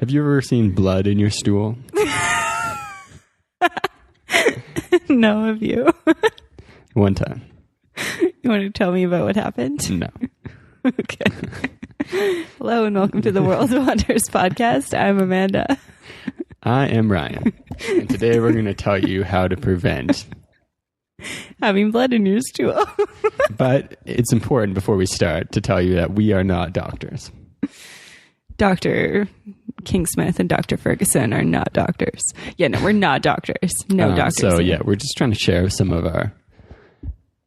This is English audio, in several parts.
Have you ever seen blood in your stool? No, have you? One time. You want to tell me about what happened? No. Okay. Hello and welcome to the World Wonders podcast. I'm Amanda. I am Ryan. And today we're going to tell you how to prevent having blood in your stool. But it's important before we start to tell you that we are not doctors. Dr. Kingsmith and Dr. Ferguson are not doctors. Yeah, no, we're not doctors. No doctors. So yeah, we're just trying to share some of our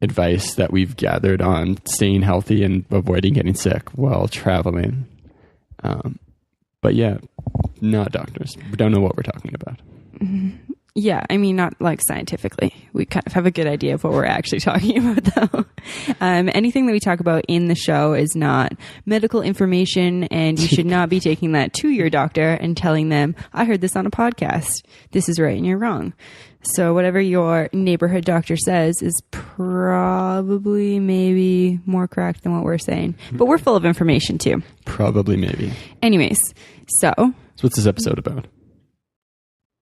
advice that we've gathered on staying healthy and avoiding getting sick while traveling. But yeah, not doctors. We don't know what we're talking about. Yeah, I mean, not like scientifically. We kind of have a good idea of what we're actually talking about, though. Anything that we talk about in the show is not medical information, and you should not be taking that to your doctor and telling them, I heard this on a podcast. This is right and you're wrong. So whatever your neighborhood doctor says is probably maybe more correct than what we're saying. But we're full of information, too. Probably, maybe. Anyways, so what's this episode about?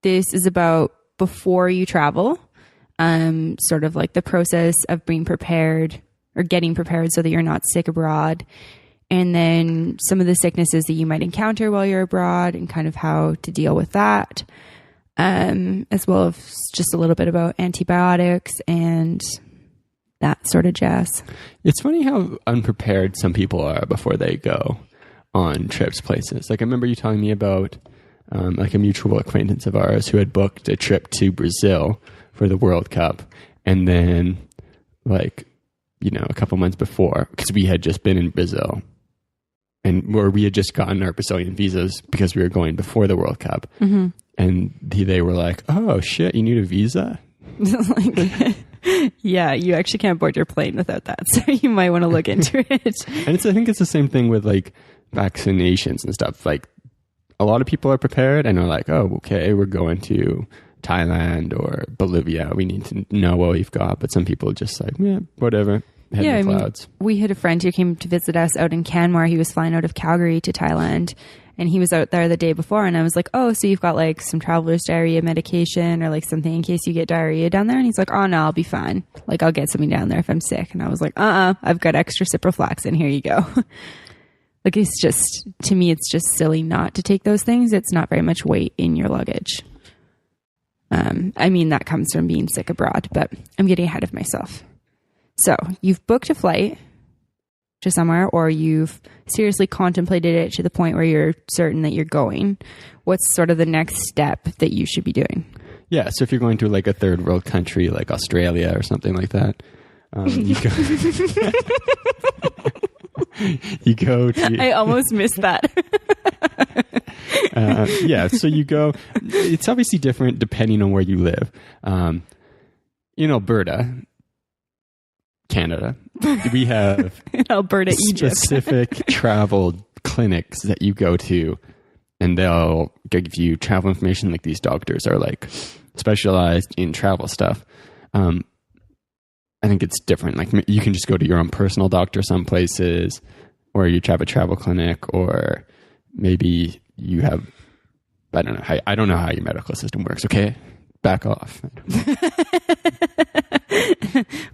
This is about before you travel, sort of like the process of being prepared or getting prepared so that you're not sick abroad. And then some of the sicknesses that you might encounter while you're abroad and kind of how to deal with that. As well as just a little bit about antibiotics and that sort of jazz. It's funny how unprepared some people are before they go on trips places. Like I remember you telling me about like a mutual acquaintance of ours who had booked a trip to Brazil for the World Cup. And then like, you know, a couple months before, because we had just been in Brazil and where we had just gotten our Brazilian visas because we were going before the World Cup. Mm-hmm. And they were like, oh shit, you need a visa? Like, yeah, you actually can't board your plane without that. So you might want to look into it. And I think it's the same thing with like vaccinations and stuff. Like a lot of people are prepared and are like, oh, okay, we're going to Thailand or Bolivia. We need to know what we've got. But some people are just like, yeah, whatever. Head in the clouds. I mean, we had a friend who came to visit us out in Canmore. He was flying out of Calgary to Thailand. And he was out there the day before, and I was like, oh, so you've got like some traveler's diarrhea medication or like something in case you get diarrhea down there? And he's like, oh, no, I'll be fine. Like, I'll get something down there if I'm sick. And I was like, I've got extra ciprofloxacin. Here you go. Like, it's just, to me, it's just silly not to take those things. It's not very much weight in your luggage. I mean, that comes from being sick abroad, but I'm getting ahead of myself. So you've booked a flight to somewhere, or you've seriously contemplated it to the point where you're certain that you're going. What's sort of the next step that you should be doing? Yeah, so if you're going to like a third world country like Australia or something like that, you go to... I almost missed that. Yeah, so you go... It's obviously different depending on where you live. In Alberta, Canada, we have in Alberta, Egypt, specific travel clinics that you go to, and they'll give you travel information. Like these doctors are like specialized in travel stuff. I think it's different. Like you can just go to your own personal doctor some places, or you have a travel clinic, or maybe you have, I don't know how your medical system works. Okay, back off.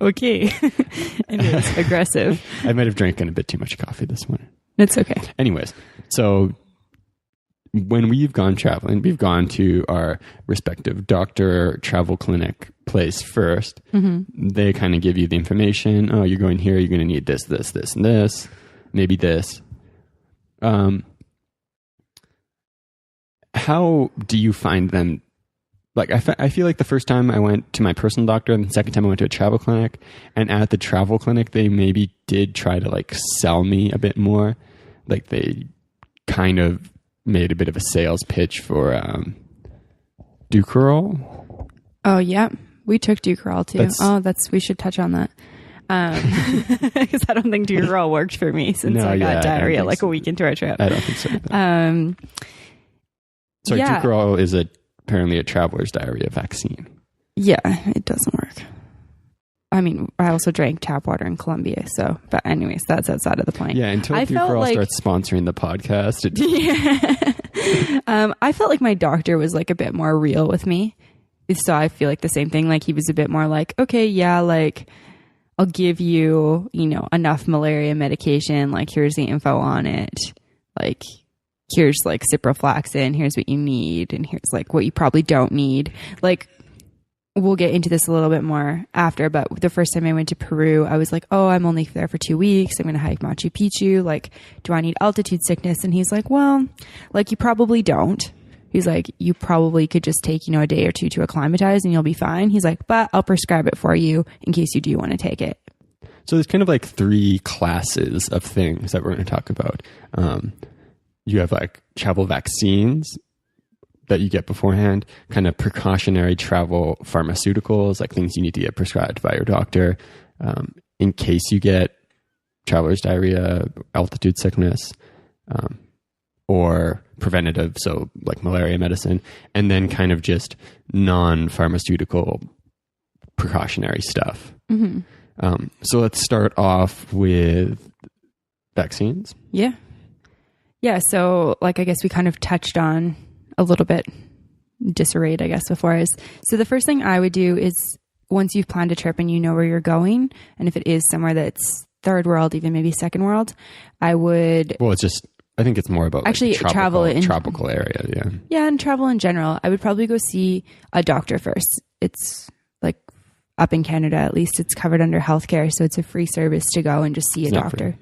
Okay. Anyways, aggressive. I might have drank a bit too much coffee this morning. It's okay. Anyways, so when we've gone traveling, we've gone to our respective doctor travel clinic place first. Mm-hmm. They kind of give you the information. Oh, you're going here. You're going to need this, this, this, and this. Maybe this. How do you find them? Like, I feel like the first time I went to my personal doctor and the second time I went to a travel clinic, and at the travel clinic, they maybe did try to like sell me a bit more. Like they kind of made a bit of a sales pitch for Dukerol. Oh, yeah. We took Dukerol too. We should touch on that. Because I don't think Dukerol worked for me since I got diarrhea like a week into our trip. I don't think so. Sorry, yeah. Dukerol is apparently a traveler's diarrhea vaccine. Yeah, it doesn't work. I mean, I also drank tap water in Colombia, so, but anyways, that's outside of the point. Yeah, until Dukerol starts sponsoring the podcast. I felt like my doctor was like a bit more real with me. So I feel like the same thing. Like he was a bit more like, okay, yeah, like I'll give you, enough malaria medication. Like here's the info on it. Like here's like ciprofloxacin. Here's what you need. And here's like what you probably don't need. Like we'll get into this a little bit more after, but the first time I went to Peru, I was like, oh, I'm only there for 2 weeks. I'm going to hike Machu Picchu. Like, do I need altitude sickness? And he's like, well, like you probably don't. He's like, you probably could just take, a day or two to acclimatize and you'll be fine. He's like, but I'll prescribe it for you in case you do want to take it. So there's kind of like 3 classes of things that we're going to talk about. You have like travel vaccines that you get beforehand, kind of precautionary travel pharmaceuticals, like things you need to get prescribed by your doctor in case you get traveler's diarrhea, altitude sickness, or preventative, so like malaria medicine, and then kind of just non-pharmaceutical precautionary stuff. Mm-hmm. So let's start off with vaccines. Yeah. So like, I guess we kind of touched on a little bit disarrayed, I guess, before is. So the first thing I would do is once you've planned a trip and you know where you're going, and if it is somewhere that's third world, even maybe second world, I would. Well, I think it's more about actually like travel in tropical area. Yeah. Yeah. And travel in general, I would probably go see a doctor first. It's like up in Canada, at least it's covered under healthcare. So it's a free service to go and just see a doctor.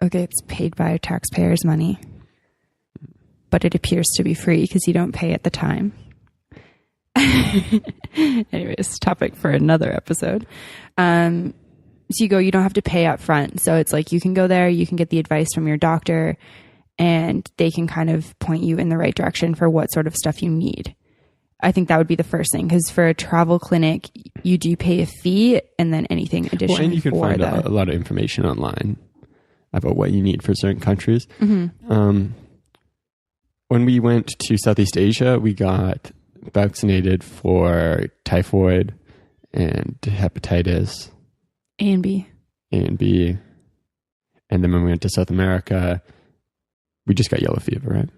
Okay. It's paid by taxpayers' money, but it appears to be free because you don't pay at the time. Anyways, topic for another episode. So you don't have to pay up front. So it's like you can go there, you can get the advice from your doctor, and they can kind of point you in the right direction for what sort of stuff you need. I think that would be the first thing, because for a travel clinic, you do pay a fee and then anything additional. Well, and you can find a lot of information online about what you need for certain countries. Mm-hmm. When we went to Southeast Asia, we got vaccinated for typhoid and hepatitis A and B. And then when we went to South America, we just got yellow fever, right?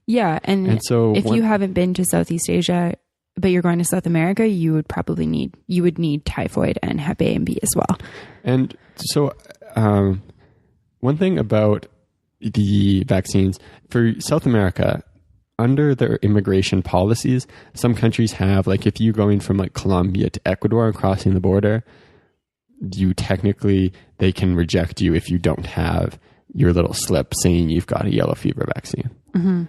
Yeah. And so if you haven't been to Southeast Asia, but you're going to South America, you would need typhoid and Hep A and B as well. And so one thing about the vaccines for South America, under their immigration policies, some countries have, like if you're going from like Colombia to Ecuador and crossing the border, they can reject you if you don't have your little slip saying you've got a yellow fever vaccine. Mm-hmm.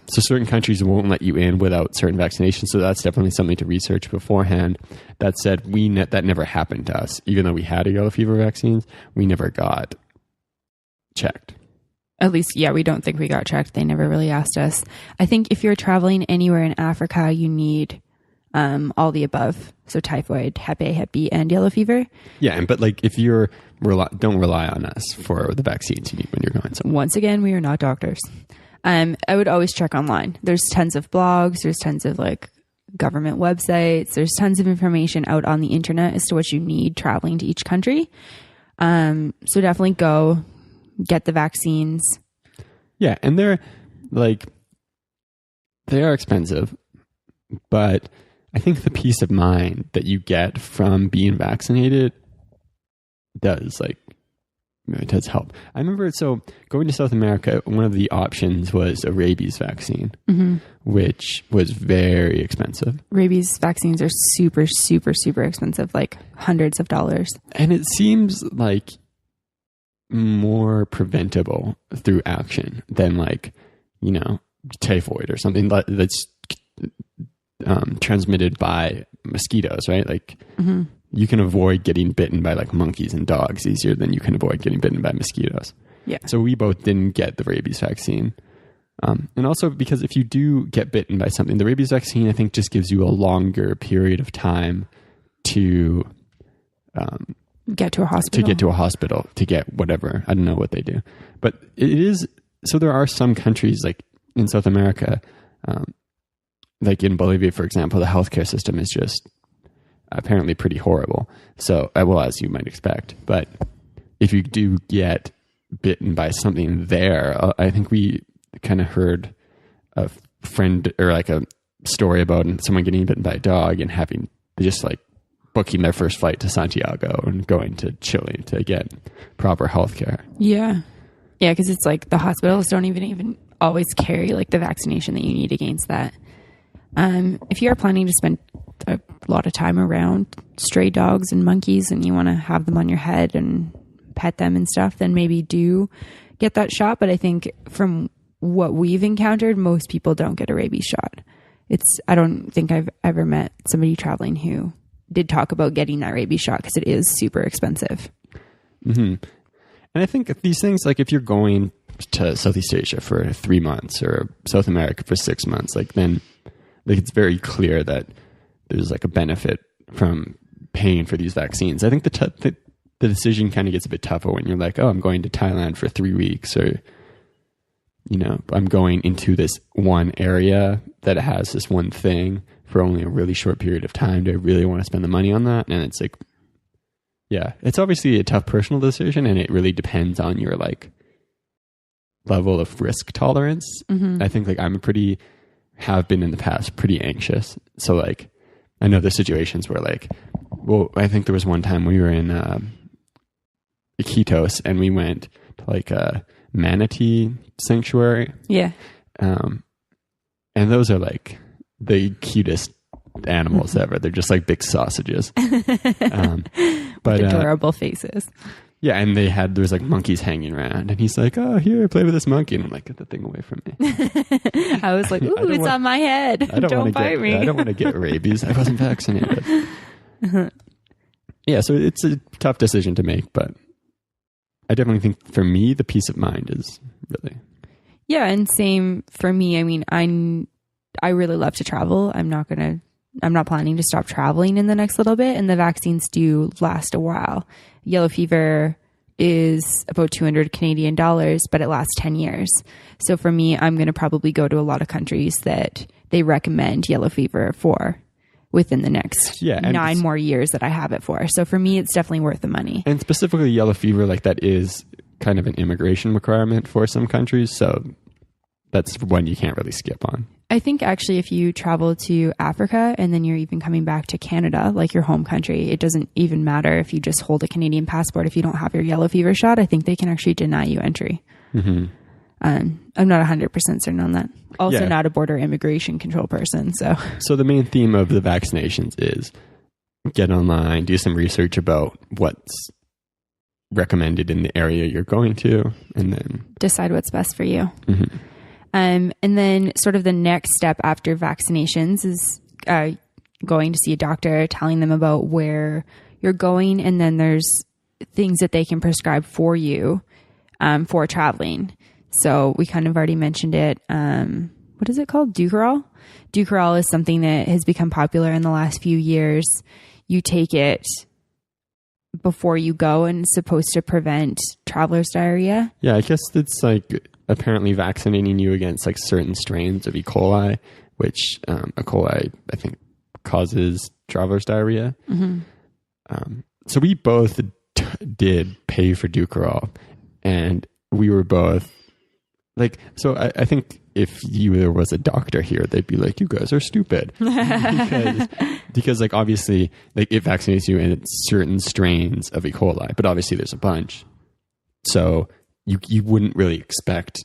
So certain countries won't let you in without certain vaccinations. So that's definitely something to research beforehand. That said, that never happened to us. Even though we had a yellow fever vaccines, we never got checked. At least, yeah, we don't think we got checked. They never really asked us. I think if you're traveling anywhere in Africa, you need all the above. So typhoid, Hep A, Hep B, and yellow fever. Yeah, but like if don't rely on us for the vaccines you need when you're going somewhere. Once again, we are not doctors. I would always check online. There's tons of blogs. There's tons of like government websites. There's tons of information out on the internet as to what you need traveling to each country. So definitely go get the vaccines. Yeah, and they are expensive, but I think the peace of mind that you get from being vaccinated does help. I remember, so going to South America, one of the options was a rabies vaccine, mm-hmm. which was very expensive. Rabies vaccines are super, super, super expensive, like hundreds of dollars. And it seems like more preventable through action than typhoid or something that's transmitted by mosquitoes, right? Like mm-hmm. you can avoid getting bitten by like monkeys and dogs easier than you can avoid getting bitten by mosquitoes. Yeah. So we both didn't get the rabies vaccine. And also because if you do get bitten by something, the rabies vaccine, I think, just gives you a longer period of time to get to a hospital, to get whatever. I don't know what they do. But it is, so there are some countries like in South America, like in Bolivia, for example, the healthcare system is just apparently pretty horrible. So, as you might expect. But if you do get bitten by something there, I think kind of heard a friend or like a story about someone getting bitten by a dog and having just like booking their first flight to Santiago and going to Chile to get proper healthcare. Yeah. Yeah, because it's like the hospitals don't even always carry like the vaccination that you need against that. If you are planning to spend a lot of time around stray dogs and monkeys and you want to have them on your head and pet them and stuff, then maybe do get that shot. But I think from what we've encountered, most people don't get a rabies shot. I don't think I've ever met somebody traveling who did talk about getting that rabies shot because it is super expensive. Mm-hmm. And I think these things, like if you're going to Southeast Asia for 3 months or South America for 6 months, like then like it's very clear that there's like a benefit from paying for these vaccines. I think the decision kind of gets a bit tougher when you're like, oh, I'm going to Thailand for 3 weeks, or, you know, I'm going into this one area that has this one thing for only a really short period of time. Do I really want to spend the money on that? And it's like, yeah, it's obviously a tough personal decision, and it really depends on your like level of risk tolerance. Mm-hmm. I think like have been in the past pretty anxious. So like, I know there's situations where like, well, I think there was one time we were in Iquitos and we went to like a manatee sanctuary. Yeah. And those are like the cutest animals ever. They're just like big sausages. But adorable faces. Yeah, and there was like monkeys hanging around, and he's like, "Oh, here, play with this monkey," and I'm like, "Get the thing away from me." I was like, "Ooh, it's on my head! Don't bite me!" I don't want to get rabies. I wasn't vaccinated. Yeah, so it's a tough decision to make, but I definitely think for me, the peace of mind is really. Yeah, and same for me. I mean, I really love to travel. I'm not planning to stop traveling in the next little bit, and the vaccines do last a while. Yellow fever is about 200 Canadian dollars, but it lasts 10 years. So for me, I'm going to probably go to a lot of countries that they recommend yellow fever for within the next 9 more years that I have it for. So for me, it's definitely worth the money. And specifically yellow fever, like that is kind of an immigration requirement for some countries. So that's one you can't really skip on. I think actually if you travel to Africa and then you're even coming back to Canada, like your home country, it doesn't even matter if you just hold a Canadian passport. If you don't have your yellow fever shot, I think they can actually deny you entry. Mm-hmm. I'm not 100% certain on that. Also not a border immigration control person. So the main theme of the vaccinations is get online, do some research about what's recommended in the area you're going to, and then decide what's best for you. Mm-hmm. And then sort of the next step after vaccinations is going to see a doctor, telling them about where you're going. And then there's things that they can prescribe for you for traveling. So we kind of already mentioned it. What is it called? Dukoral? Dukoral is something that has become popular in the last few years. You take it before you go, and it's supposed to prevent traveler's diarrhea. Yeah, I guess it's like apparently vaccinating you against like certain strains of E. coli, which E. coli, I think, causes traveler's diarrhea. Mm-hmm. So we both did pay for Dukoral, and we were both like, so I think if there was a doctor here, they'd be like, you guys are stupid. because like obviously like it vaccinates you in certain strains of E. coli, but obviously there's a bunch. So you wouldn't really expect,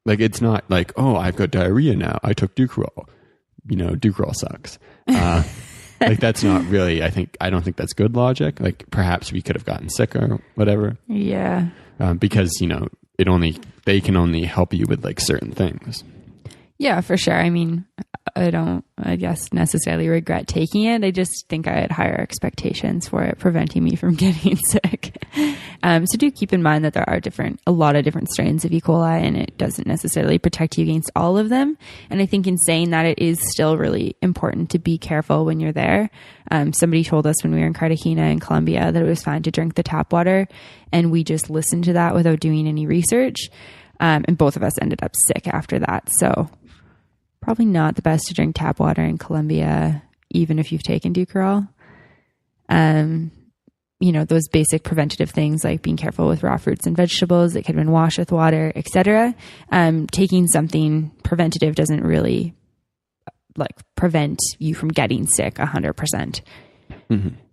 like, it's not like, oh, I've got diarrhea now, I took Dukoral. You know, Dukoral sucks. Like that's not really, I don't think that's good logic. Like perhaps we could have gotten sick or whatever. Yeah. Because, you know, they can only help you with like certain things. Yeah, for sure. I mean, I guess necessarily regret taking it. I just think I had higher expectations for it preventing me from getting sick. So do keep in mind that there are a lot of different strains of E. coli, and it doesn't necessarily protect you against all of them. And I think in saying that, it is still really important to be careful when you're there. Somebody told us when we were in Cartagena in Colombia that it was fine to drink the tap water, and we just listened to that without doing any research. And both of us ended up sick after that. So probably not the best to drink tap water in Colombia, even if you've taken Dukoral. those basic preventative things like being careful with raw fruits and vegetables that could have been washed with water, etc. Taking something preventative doesn't really like prevent you from getting sick 100%.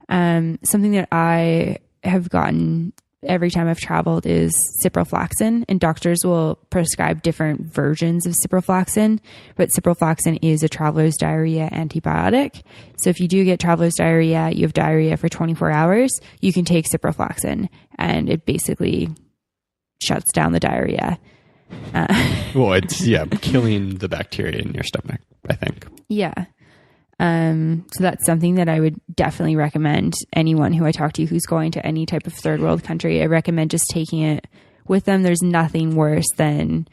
Something that I have gotten every time I've traveled is ciprofloxacin, and doctors will prescribe different versions of ciprofloxacin, but ciprofloxacin is a traveler's diarrhea antibiotic. So if you do get traveler's diarrhea, you have diarrhea for 24 hours, you can take ciprofloxacin and it basically shuts down the diarrhea. Well, it's killing the bacteria in your stomach, I think. Yeah. So that's something that I would definitely recommend anyone who I talk to who's going to any type of third world country. I recommend just taking it with them. There's nothing worse than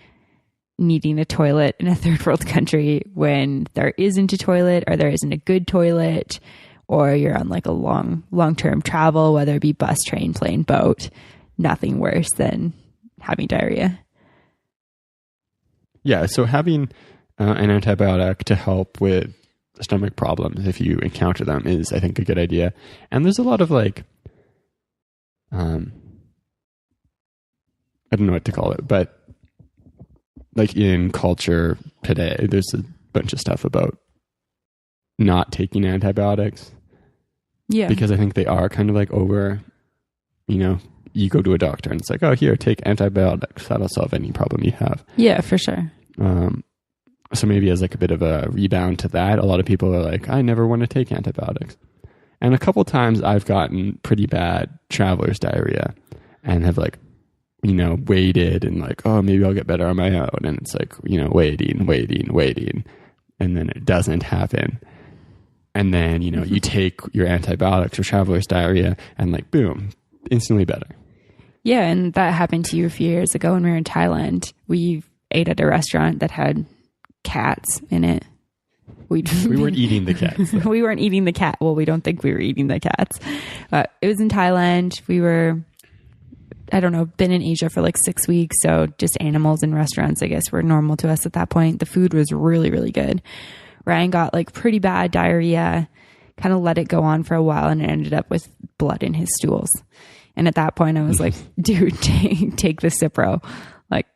needing a toilet in a third world country when there isn't a toilet or there isn't a good toilet, or you're on like a long-term travel, whether it be bus, train, plane, boat. Nothing worse than having diarrhea. Yeah. So having an antibiotic to help with stomach problems, if you encounter them, is I think a good idea. And there's a lot of like I don't know what to call it, but like in culture today, there's a bunch of stuff about not taking antibiotics. Yeah. Because I think they are kind of like over, you go to a doctor and it's like, oh, here, take antibiotics. That'll solve any problem you have. Yeah, for sure. So maybe as like a bit of a rebound to that, a lot of people are like, I never want to take antibiotics. And a couple times I've gotten pretty bad traveler's diarrhea and have like, waited and like, oh, maybe I'll get better on my own. And it's like, waiting. And then it doesn't happen. And then, you take your antibiotics for traveler's diarrhea and like, boom, instantly better. Yeah. And that happened to you a few years ago when we were in Thailand. We ate at a restaurant that had cats in it. We weren't eating the cats. We weren't eating the cat. Well, we don't think we were eating the cats. But it was in Thailand. We were, I don't know, been in Asia for like 6 weeks. So just animals in restaurants, I guess, were normal to us at that point. The food was really, really good. Ryan got like pretty bad diarrhea, kind of let it go on for a while, and it ended up with blood in his stools. And at that point I was like, dude, take the Cipro. Like,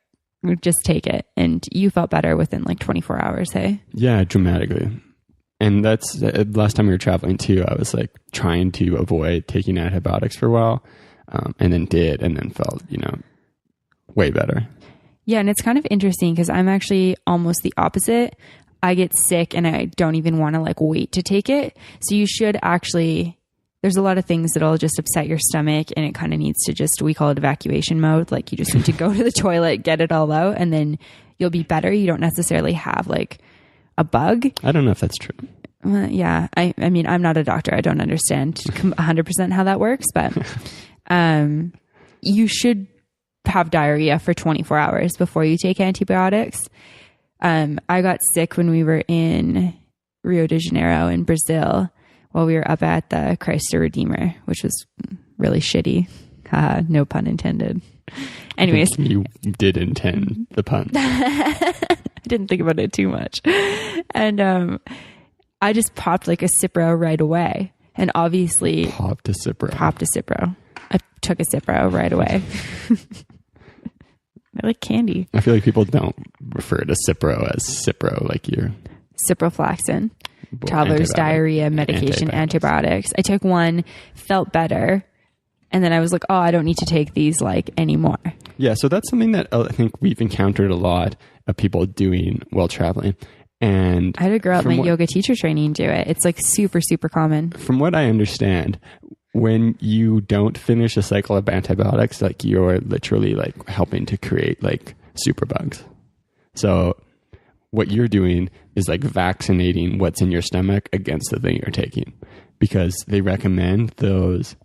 just take it. And you felt better within like 24 hours, hey? Yeah, dramatically. And that's last time we were traveling too. I was like trying to avoid taking antibiotics for a while, and then felt, way better. Yeah. And it's kind of interesting because I'm actually almost the opposite. I get sick and I don't even want to like wait to take it. So you should actually, there's a lot of things that'll just upset your stomach and it kind of needs to just, we call it evacuation mode. Like you just need to go to the toilet, get it all out, and then you'll be better. You don't necessarily have like a bug. I don't know if that's true. Yeah. I mean, I'm not a doctor. I don't understand 100% how that works, but you should have diarrhea for 24 hours before you take antibiotics. I got sick when we were in Rio de Janeiro in Brazil while we were up at the Christ the Redeemer, which was really shitty. No pun intended. Anyways. You did intend the pun. I didn't think about it too much. And I just popped like a Cipro right away. And obviously... Popped a Cipro. I took a Cipro right away. I like candy. I feel like people don't refer to Cipro as Cipro, like your... Ciprofloxacin, traveler's diarrhea medication, antibiotics. I took one, felt better, and then I was like, oh, I don't need to take these like anymore. Yeah, so that's something that I think we've encountered a lot of people doing while traveling. And I had a girl at my yoga teacher training do it. It's like super, super common. From what I understand, when you don't finish a cycle of antibiotics, like you're literally like helping to create like superbugs. So what you're doing is like vaccinating what's in your stomach against the thing you're taking, because they recommend those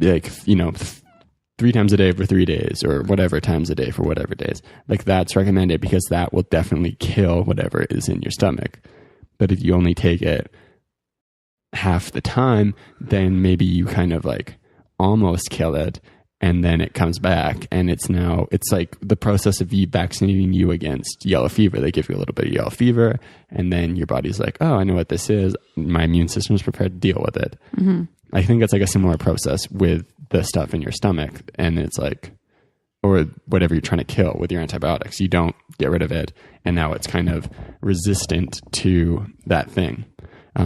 like, 3 times a day for 3 days or whatever times a day for whatever days. Like that's recommended because that will definitely kill whatever is in your stomach. But if you only take it half the time, then maybe you kind of like almost kill it. and then it comes back, and it's like the process of vaccinating you against yellow fever. They give you a little bit of yellow fever, and then your body's like, oh, I know what this is. My immune system is prepared to deal with it. Mm-hmm. I think it's like a similar process with the stuff in your stomach, and it's like, or whatever you're trying to kill with your antibiotics. You don't get rid of it, and now it's kind of resistant to that thing.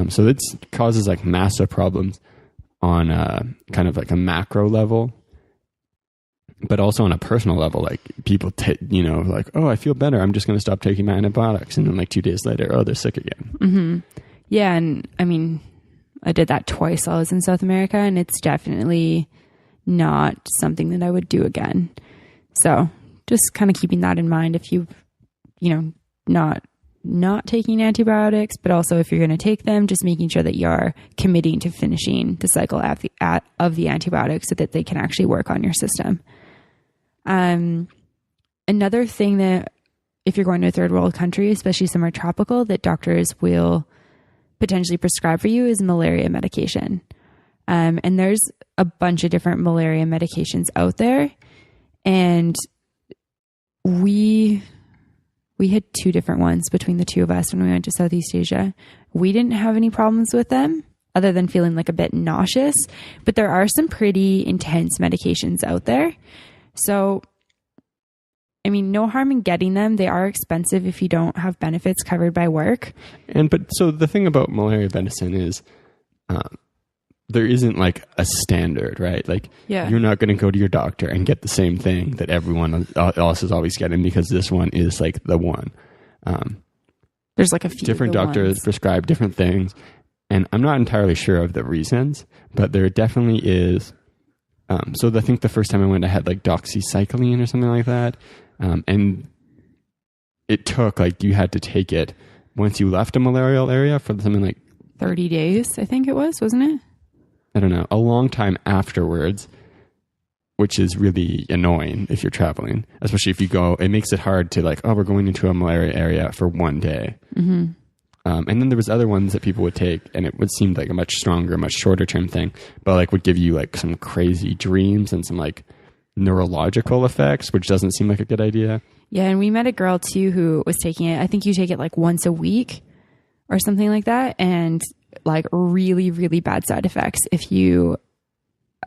So it causes like massive problems on kind of like a macro level, but also on a personal level. Like people, like, oh, I feel better, I'm just going to stop taking my antibiotics. And then like 2 days later, oh, they're sick again. Mm-hmm. Yeah. And I mean, I did that twice while I was in South America, and it's definitely not something that I would do again. So just kind of keeping that in mind if you not taking antibiotics, but also if you're going to take them, just making sure that you're committing to finishing the cycle of the antibiotics so that they can actually work on your system. Another thing that if you're going to a third world country, especially somewhere tropical, that doctors will potentially prescribe for you is malaria medication. And there's a bunch of different malaria medications out there. And we had 2 different ones between the 2 of us when we went to Southeast Asia. We didn't have any problems with them other than feeling like a bit nauseous, but there are some pretty intense medications out there. So, I mean, no harm in getting them. They are expensive if you don't have benefits covered by work. So the thing about malaria medicine is, there isn't like a standard, right? Like, you're not going to go to your doctor and get the same thing that everyone else is always getting because this one is like the one. There's like a few different doctors prescribe different things, and I'm not entirely sure of the reasons, but there definitely is. So I think the first time I went, I had like doxycycline or something like that, and it took like you had to take it once you left a malarial area for something like 30 days. I think it was, wasn't it? I don't know, a long time afterwards, which is really annoying if you're traveling, especially if you go, it makes it hard to like, oh, we're going into a malaria area for 1 day. Mm-hmm. And then there was other ones that people would take, and it would seem like a much stronger, much shorter term thing, but like would give you like some crazy dreams and some like neurological effects, which doesn't seem like a good idea. Yeah. And we met a girl too who was taking it. I think you take it like once a week or something like that. And like really, really bad side effects if you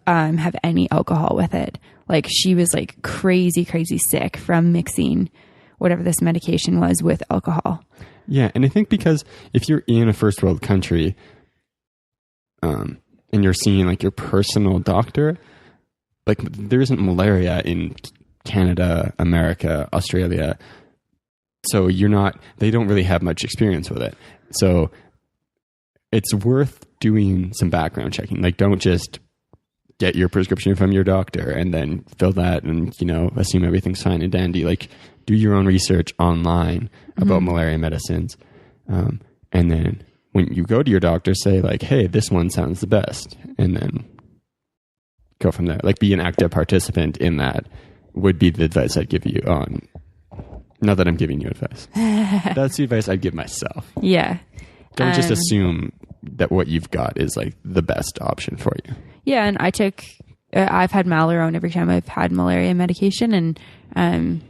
have any alcohol with it. Like she was like crazy sick from mixing whatever this medication was with alcohol. Yeah. And I think because if you're in a first world country, and you're seeing like your personal doctor, like there isn't malaria in Canada, America, Australia. So they don't really have much experience with it. So it's worth doing some background checking. Like, don't just get your prescription from your doctor and then fill that and, assume everything's fine and dandy. Like, do your own research online about malaria medicines. And then when you go to your doctor, say like, hey, this one sounds the best. And then go from there. Like, be an active participant in that would be the advice I'd give you on. Not that I'm giving you advice. That's the advice I'd give myself. Yeah. Don't just assume that what you've got is like the best option for you. Yeah. And I've had Malarone every time I've had malaria medication, and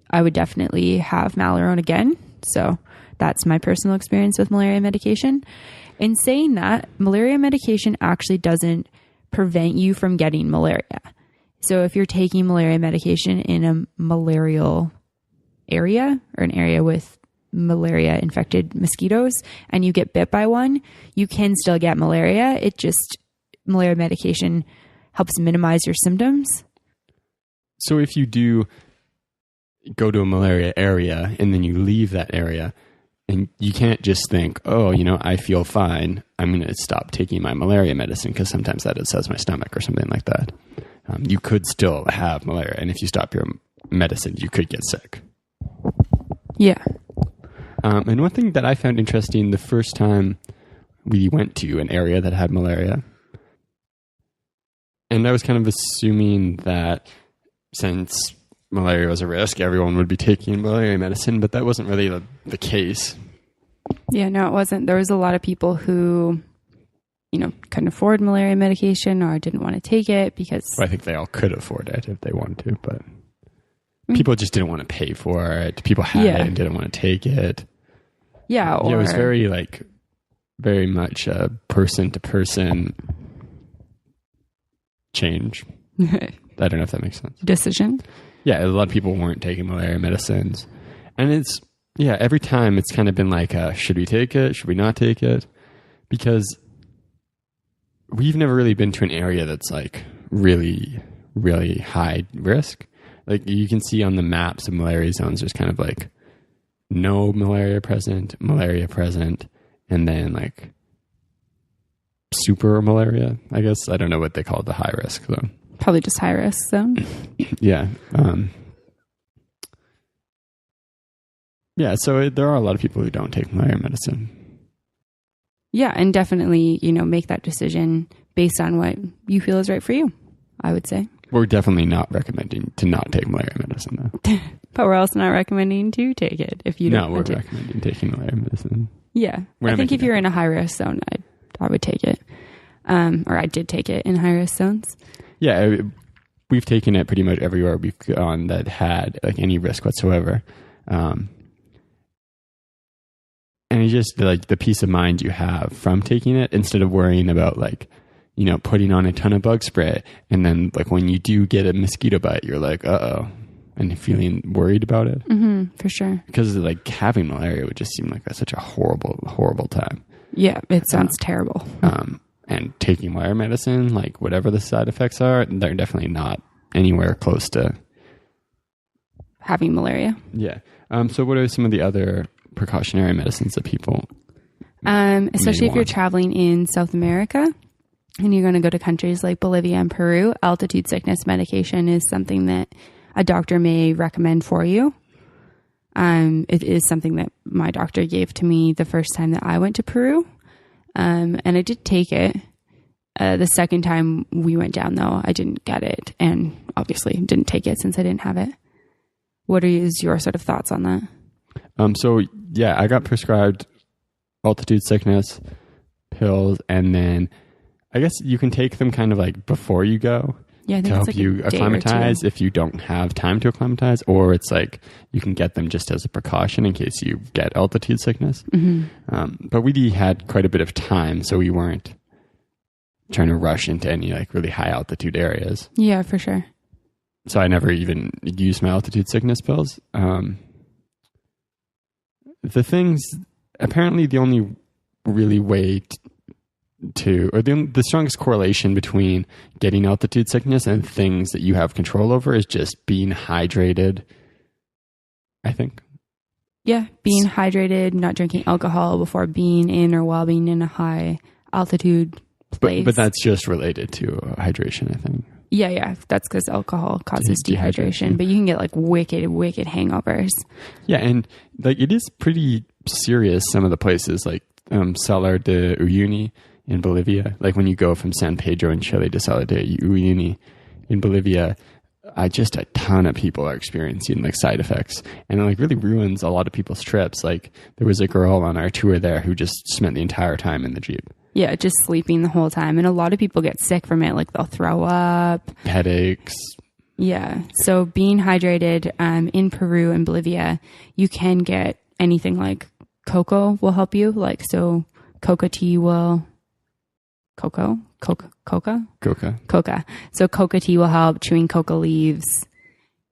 I would definitely have Malarone again. So that's my personal experience with malaria medication. In saying that, malaria medication actually doesn't prevent you from getting malaria. So if you're taking malaria medication in a malarial area or an area with malaria infected mosquitoes and you get bit by one, you can still get malaria. Malaria medication helps minimize your symptoms. So if you do go to a malaria area and then you leave that area, and you can't just think, oh, I feel fine, I'm going to stop taking my malaria medicine because sometimes that upsets my stomach or something like that. You could still have malaria, and if you stop your medicine, you could get sick. Yeah. And one thing that I found interesting the first time we went to an area that had malaria, and I was kind of assuming that since malaria was a risk, everyone would be taking malaria medicine, but that wasn't really the case. Yeah, no, it wasn't. There was a lot of people who couldn't afford malaria medication or didn't want to take it because... Well, I think they all could afford it if they wanted to, but people just didn't want to pay for it. People had it and didn't want to take it. Yeah. Or, it was very much a person-to-person change. I don't know if that makes sense. Decision? Yeah, a lot of people weren't taking malaria medicines. And every time it's kind of been like, should we take it? Should we not take it? Because we've never really been to an area that's like really, really high risk. Like you can see on the maps of malaria zones, there's kind of like no malaria present, and then like super malaria, I guess. I don't know what they call it, the high risk though. Probably just high risk zone. Yeah. So there are a lot of people who don't take malaria medicine. Yeah, and definitely, make that decision based on what you feel is right for you, I would say. We're definitely not recommending to not take malaria medicine, though. But we're also not recommending to take it if you don't want to. No, we're recommending taking malaria medicine. Yeah. I think if you're in a high-risk zone, I would take it. Or I did take it in high-risk zones. Yeah, we've taken it pretty much everywhere we've gone that had like any risk whatsoever. And it's just like the peace of mind you have from taking it instead of worrying about like, putting on a ton of bug spray. And then like when you do get a mosquito bite, you're like, uh-oh, and feeling worried about it. Mm-hmm, for sure. Because like having malaria would just seem like such a horrible, horrible time. Yeah, it sounds terrible. And taking malaria medicine, like whatever the side effects are, they're definitely not anywhere close to having malaria. Yeah. So what are some of the other precautionary medicines that people especially if you're traveling in South America and you're going to go to countries like Bolivia and Peru, altitude sickness medication is something that a doctor may recommend for you. It is something that my doctor gave to me the first time that I went to Peru. And I did take it. The second time we went down though, I didn't get it and obviously didn't take it since I didn't have it. What is your sort of thoughts on that? I got prescribed altitude sickness pills, and then I guess you can take them kind of like before you go to help you acclimatize if you don't have time to acclimatize, or it's like you can get them just as a precaution in case you get altitude sickness. Mm-hmm. But we had quite a bit of time, so we weren't trying to rush into any like really high altitude areas. Yeah, for sure. So I never even used my altitude sickness pills. Apparently the only really way the strongest correlation between getting altitude sickness and things that you have control over is just being hydrated, I think. Yeah, being hydrated, not drinking alcohol before being in or while being in a high altitude place. But that's just related to hydration, I think. Yeah. That's because alcohol causes dehydration. But you can get like wicked hangovers. Yeah, and like it is pretty serious. Some of the places like Salar de Uyuni in Bolivia, like when you go from San Pedro in Chile to Salar de Uyuni in Bolivia, just a ton of people are experiencing like side effects, and it like really ruins a lot of people's trips. Like there was a girl on our tour there who just spent the entire time in the Jeep. Yeah, just sleeping the whole time. And a lot of people get sick from it. Like they'll throw up. Headaches. Yeah. So being hydrated in Peru and Bolivia, you can get anything like cocoa will help you. Like, so coca tea will... Coca. So coca tea will help, chewing coca leaves,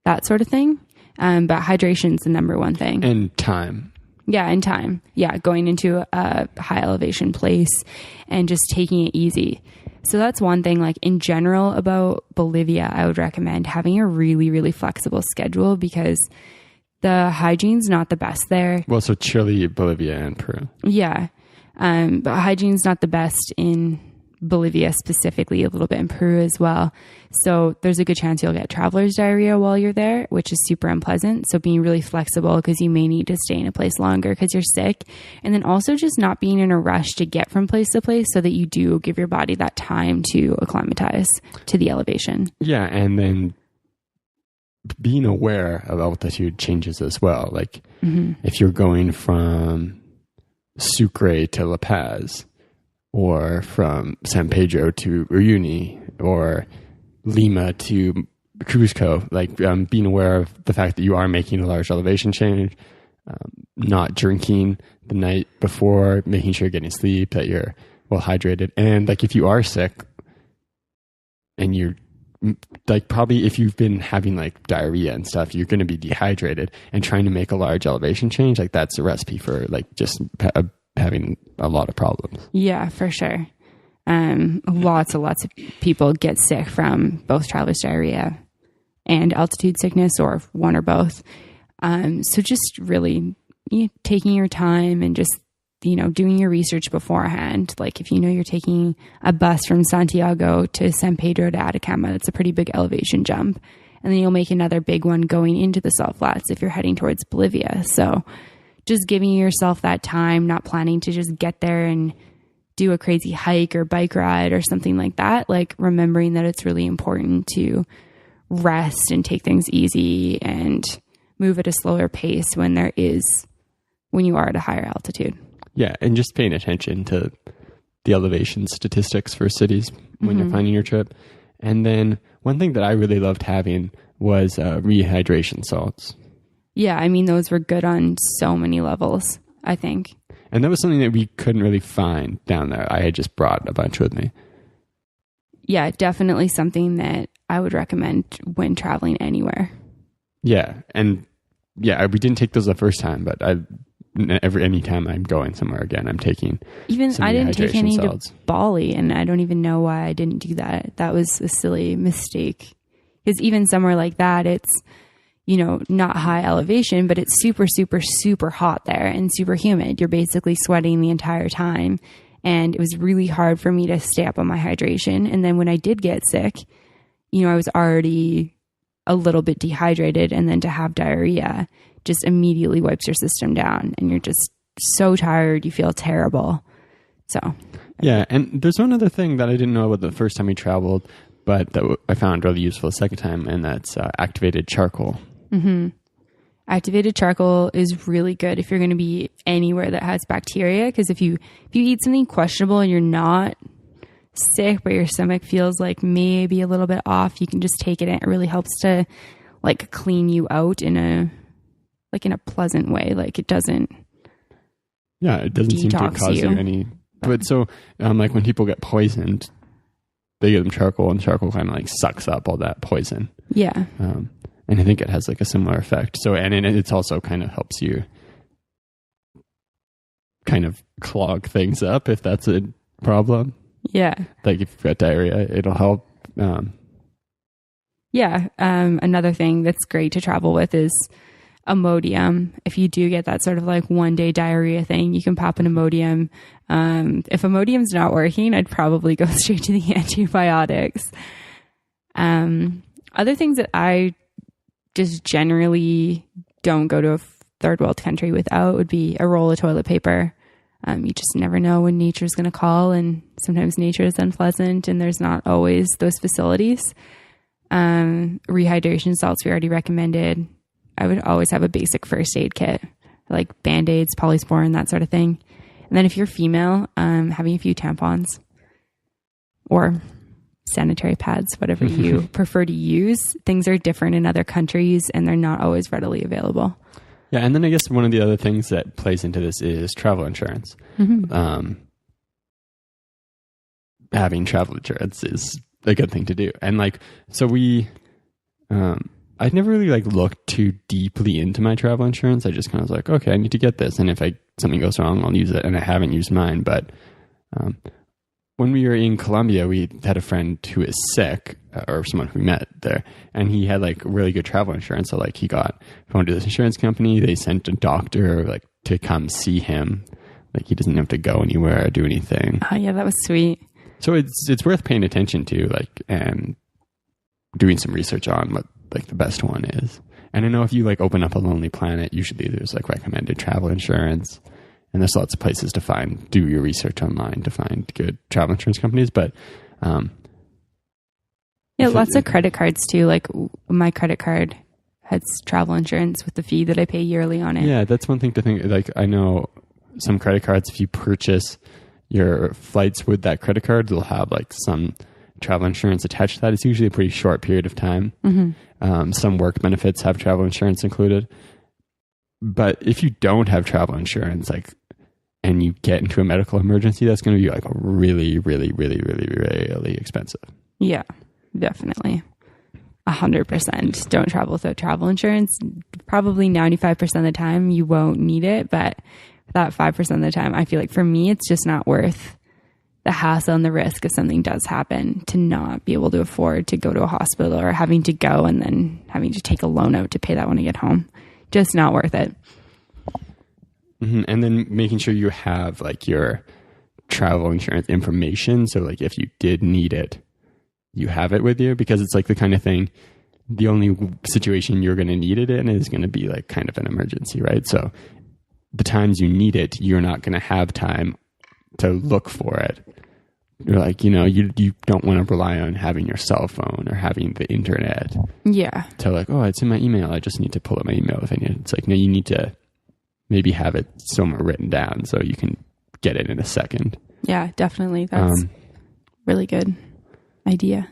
that sort of thing. But hydration's the number one thing. And time. Yeah, and time. Yeah, going into a high elevation place and just taking it easy. So that's one thing. Like in general about Bolivia, I would recommend having a really, really flexible schedule because the hygiene's not the best there. Well, so Chile, Bolivia, and Peru. Yeah. But hygiene's not the best in Bolivia specifically, a little bit in Peru as well. So there's a good chance you'll get traveler's diarrhea while you're there, which is super unpleasant. So being really flexible because you may need to stay in a place longer because you're sick. And then also just not being in a rush to get from place to place so that you do give your body that time to acclimatize to the elevation. Yeah. And then being aware of altitude changes as well. Like if you're going from Sucre to La Paz, or from San Pedro to Uyuni, or Lima to Cusco, like being aware of the fact that you are making a large elevation change, not drinking the night before, making sure you're getting sleep, that you're well hydrated. And like if you are sick and you're like, probably if you've been having like diarrhea and stuff, you're going to be dehydrated, and trying to make a large elevation change, like that's a recipe for like just having a lot of problems. Yeah, for sure. Lots of people get sick from both traveler's diarrhea and altitude sickness, or one or both. So just really taking your time and just, doing your research beforehand. Like if you're taking a bus from Santiago to San Pedro to Atacama, that's a pretty big elevation jump. And then you'll make another big one going into the salt flats if you're heading towards Bolivia. So just giving yourself that time, not planning to just get there and do a crazy hike or bike ride or something like that. Like remembering that it's really important to rest and take things easy and move at a slower pace when you are at a higher altitude. Yeah, and just paying attention to the elevation statistics for cities when you're planning your trip. And then one thing that I really loved having was rehydration salts. Yeah, I mean, those were good on so many levels, I think. And that was something that we couldn't really find down there. I had just brought a bunch with me. Yeah, definitely something that I would recommend when traveling anywhere. Yeah, and yeah, we didn't take those the first time, but any time I'm going somewhere again, I'm taking I didn't take any salts. to Bali, and I don't even know why I didn't do that. That was a silly mistake. Because even somewhere like that, it's, not high elevation, but it's super, super, super hot there and super humid. You're basically sweating the entire time. And it was really hard for me to stay up on my hydration. And then when I did get sick, I was already a little bit dehydrated, and then to have diarrhea just immediately wipes your system down, and you're just so tired. You feel terrible. So, yeah. And there's one other thing that I didn't know about the first time we traveled, but that I found really useful the second time, and that's activated charcoal. Mm-hmm. Activated charcoal is really good if you're going to be anywhere that has bacteria, because if you eat something questionable and you're not sick, but your stomach feels like maybe a little bit off, you can just take it, and it really helps to like clean you out in a pleasant way. Like it doesn't seem to cause you any. But so like when people get poisoned, they give them charcoal, and charcoal kind of like sucks up all that poison. Yeah. And I think it has like a similar effect. So, and it's also kind of helps you kind of clog things up if that's a problem. Yeah. Like if you've got diarrhea, it'll help. Yeah. Another thing that's great to travel with is Imodium. If you do get that sort of like 1 day diarrhea thing, you can pop an Imodium. If Imodium's not working, I'd probably go straight to the antibiotics. Other things that I just generally don't go to a third world country without would be a roll of toilet paper. You just never know when nature's going to call, and sometimes nature is unpleasant, and there's not always those facilities. Rehydration salts we already recommended. I would always have a basic first aid kit, like Band-Aids, Polysporin, that sort of thing. And then if you're female, having a few tampons or sanitary pads, whatever you prefer to use. Things are different in other countries, and they're not always readily available. Yeah, and then I guess one of the other things that plays into this is travel insurance. Having travel insurance is a good thing to do. And like, so I'd never really like looked too deeply into my travel insurance. I just kind of was like, okay, I need to get this, and if something goes wrong, I'll use it. And I haven't used mine, but when we were in Colombia, we had a friend who is sick, or someone who we met there, and he had like really good travel insurance. So like he phoned to this insurance company. They sent a doctor like to come see him. Like he doesn't have to go anywhere or do anything. Oh yeah, that was sweet. So it's worth paying attention to, like, and doing some research on what like the best one is. And I know if you like open up a Lonely Planet, usually there's like recommended travel insurance. And there's lots of places to do your research online to find good travel insurance companies. But yeah, lots of credit cards too. Like my credit card has travel insurance with the fee that I pay yearly on it. Yeah, that's one thing to think. Like I know some credit cards, if you purchase your flights with that credit card, they'll have like some travel insurance attached to that. It's usually a pretty short period of time. Some work benefits have travel insurance included. But if you don't have travel insurance, like, and you get into a medical emergency, that's going to be like really, really, really, really, really expensive. Yeah, definitely. 100%. Don't travel without travel insurance. Probably 95% of the time you won't need it, but that 5% of the time, I feel like for me, it's just not worth the hassle and the risk if something does happen to not be able to afford to go to a hospital or having to go and then having to take a loan out to pay that when I get home. Just not worth it. And then making sure you have like your travel insurance information. So like if you did need it, you have it with you, because it's like the kind of thing, the only situation you're going to need it in is going to be like kind of an emergency, right? So the times you need it, you're not going to have time to look for it. You're like, you don't want to rely on having your cell phone or having the internet. Yeah. To like, oh, it's in my email. I just need to pull up my email if I need it. It's like, no, you need to maybe have it somewhere written down so you can get it in a second. Yeah, definitely. That's really good idea.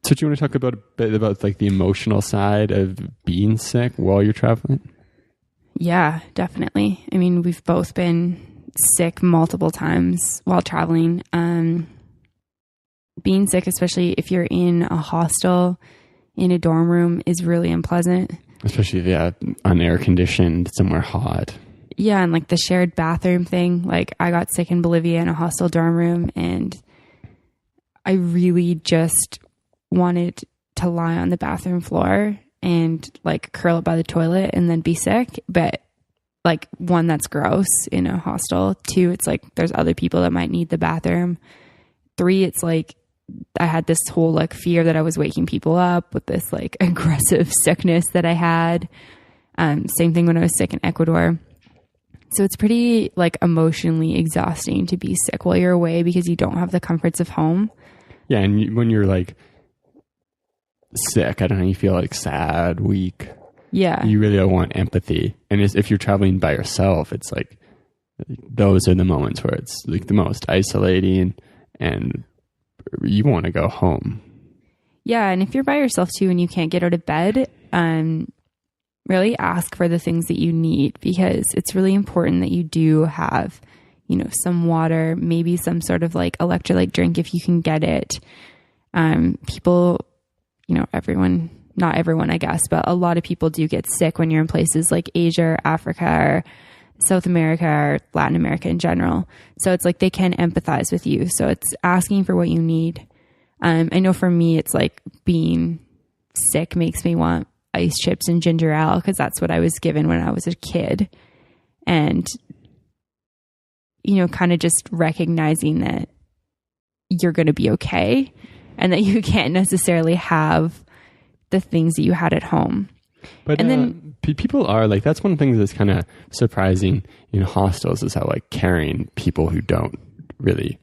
So do you want to talk about a bit about like the emotional side of being sick while you're traveling? Yeah, definitely. I mean, we've both been sick multiple times while traveling. Being sick, especially if you're in a hostel, in a dorm room, is really unpleasant. Especially if unair conditioned, somewhere hot. Yeah, and like the shared bathroom thing. Like I got sick in Bolivia in a hostel dorm room, and I really just wanted to lie on the bathroom floor and like curl up by the toilet and then be sick. But like, one, that's gross in a hostel. 2, it's like there's other people that might need the bathroom. 3, it's like I had this whole like fear that I was waking people up with this like aggressive sickness that I had. Same thing when I was sick in Ecuador. So it's pretty like emotionally exhausting to be sick while you're away because you don't have the comforts of home. Yeah, and when you're like sick, I don't know, you feel like sad, weak. Yeah. You really don't want empathy. And if you're traveling by yourself, it's like those are the moments where it's like the most isolating and you want to go home. Yeah. And if you're by yourself too and you can't get out of bed, really ask for the things that you need, because it's really important that you do have, some water, maybe some sort of like electrolyte drink if you can get it. People, everyone, not everyone, I guess, but a lot of people do get sick when you're in places like Asia or Africa or South America or Latin America in general. So it's like they can empathize with you. So it's asking for what you need. I know for me, it's like being sick makes me want ice chips and ginger ale because that's what I was given when I was a kid. And, kind of just recognizing that you're going to be okay and that you can't necessarily have the things that you had at home. But and then people are like, that's one thing that's kind of surprising in hostels is how like caring people who don't really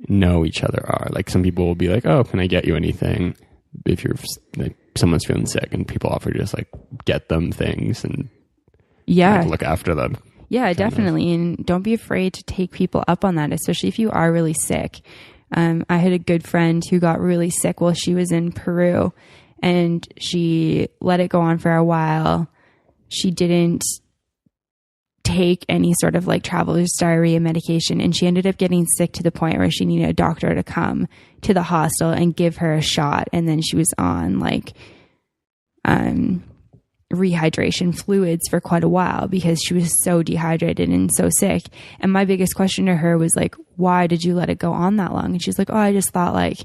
know each other are. Like some people will be like, oh, can I get you anything if you're like someone's feeling sick, and people offer to just like get them things and like, look after them. Yeah, definitely. And don't be afraid to take people up on that, especially if you are really sick. I had a good friend who got really sick while she was in Peru, and she let it go on for a while. She didn't take any sort of like traveler's diarrhea medication, and she ended up getting sick to the point where she needed a doctor to come to the hostel and give her a shot. And then she was on like rehydration fluids for quite a while because she was so dehydrated and so sick. And my biggest question to her was like, why did you let it go on that long? And she's like, oh, I just thought like,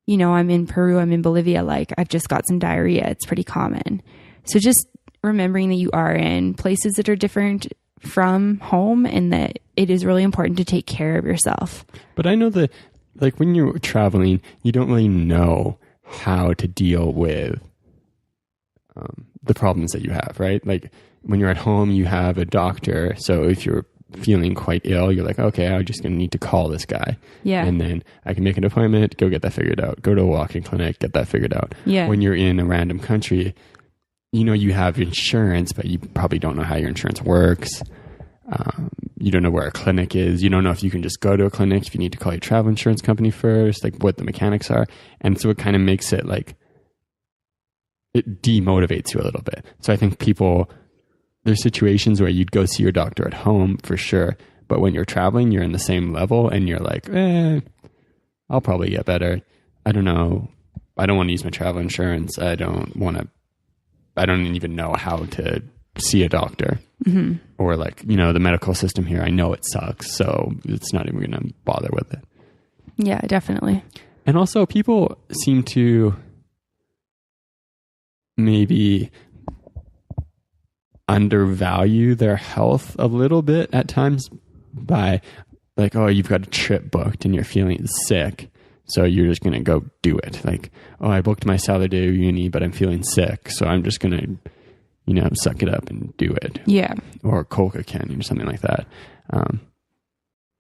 I'm in Peru, I'm in Bolivia, like I've just got some diarrhea. It's pretty common. So just remembering that you are in places that are different from home and that it is really important to take care of yourself. But I know that like when you're traveling, you don't really know how to deal with the problems that you have, right? Like when you're at home, you have a doctor. So if you're feeling quite ill, you're like, okay, I'm just going to need to call this guy. Yeah. And then I can make an appointment, go get that figured out, go to a walk-in clinic, get that figured out. Yeah. When you're in a random country, you have insurance, but you probably don't know how your insurance works. you don't know where a clinic is. You don't know if you can just go to a clinic, if you need to call your travel insurance company first, like what the mechanics are. And so it kind of makes it like, it demotivates you a little bit. So I think there's situations where you'd go see your doctor at home for sure. But when you're traveling, you're in the same level and you're like, I'll probably get better. I don't know. I don't want to use my travel insurance. I don't even know how to see a doctor. Mm-hmm. Or like, the medical system here, I know it sucks. So it's not even going to bother with it. Yeah, definitely. And also people seem to maybe undervalue their health a little bit at times by like, oh, you've got a trip booked and you're feeling sick, so you're just going to go do it. Like, oh, I booked my Saturday uni, but I'm feeling sick, so I'm just going to, suck it up and do it. Yeah. Or Coca Canyon or something like that.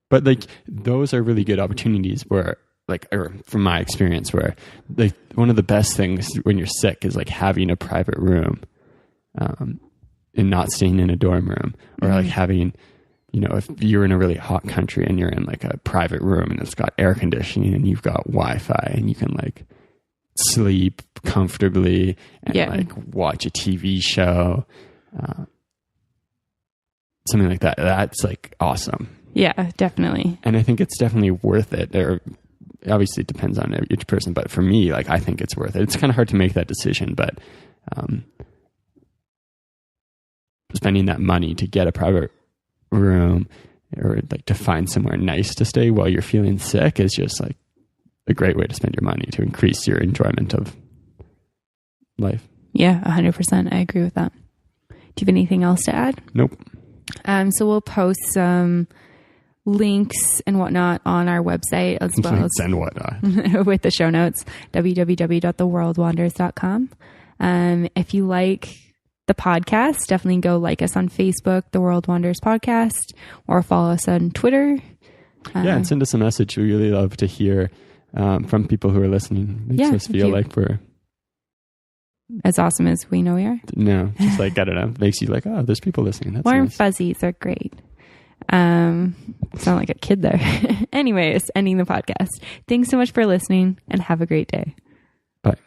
But like, those are really good opportunities where, like, or from my experience, where like one of the best things when you're sick is like having a private room, and not staying in a dorm room, or like having, if you're in a really hot country and you're in like a private room and it's got air conditioning and you've got Wi-Fi and you can like sleep comfortably and like watch a TV show, something like that. That's like awesome. Yeah, definitely. And I think it's definitely worth it. Or obviously it depends on each person, but for me, like, I think it's worth it. It's kind of hard to make that decision, but spending that money to get a private room or like to find somewhere nice to stay while you're feeling sick is just like a great way to spend your money to increase your enjoyment of life. Yeah, 100%. I agree with that. Do you have anything else to add? Nope. So we'll post some links and whatnot on our website as well as and whatnot with the show notes, www.theworldwanders.com. If you like the podcast, definitely go like us on Facebook, The World Wanders Podcast, or follow us on Twitter. And send us a message. We really love to hear from people who are listening. Makes us feel like we're as awesome as we know we are. No, just like, I don't know, makes you like, oh, there's people listening. That's Warm nice. fuzzies are great. Sound like a kid there. Anyways, ending the podcast. Thanks so much for listening and have a great day. Bye.